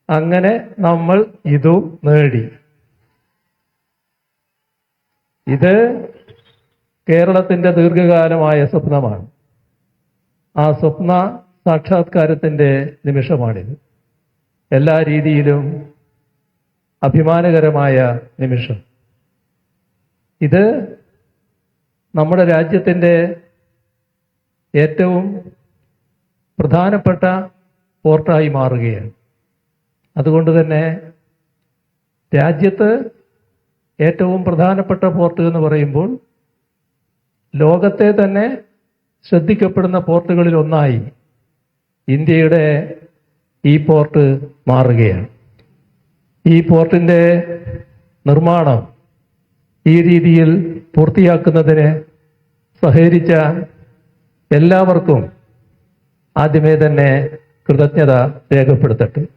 അങ്ങനെ നമ്മൾ ഇതും നേടി. ഇത് കേരളത്തിന്റെ ദീർഘകാലമായ സ്വപ്നമാണ്. ആ സ്വപ്ന സാക്ഷാത്കാരത്തിന്റെ നിമിഷമാണിത്. എല്ലാ രീതിയിലും അഭിമാനകരമായ നിമിഷം. ഇത് നമ്മുടെ രാജ്യത്തിന്റെ ഏറ്റവും പ്രധാനപ്പെട്ട പോർട്ടായി മാറുകയാണ്. അതുകൊണ്ട് തന്നെ രാജ്യത്ത് ഏറ്റവും പ്രധാനപ്പെട്ട പോർട്ട് എന്ന് പറയുമ്പോൾ ലോകത്തെ തന്നെ ശ്രദ്ധിക്കപ്പെടുന്ന പോർട്ടുകളിൽ ഒന്നായി ഇന്ത്യയുടെ ഈ പോർട്ട് മാറുകയാണ്. ഈ പോർട്ടിന്റെ നിർമ്മാണം ഈ രീതിയിൽ പൂർത്തിയാക്കുന്നതിന് സഹകരിച്ച എല്ലാവർക്കും ആദ്യമേ തന്നെ കൃതജ്ഞത രേഖപ്പെടുത്തട്ടെ.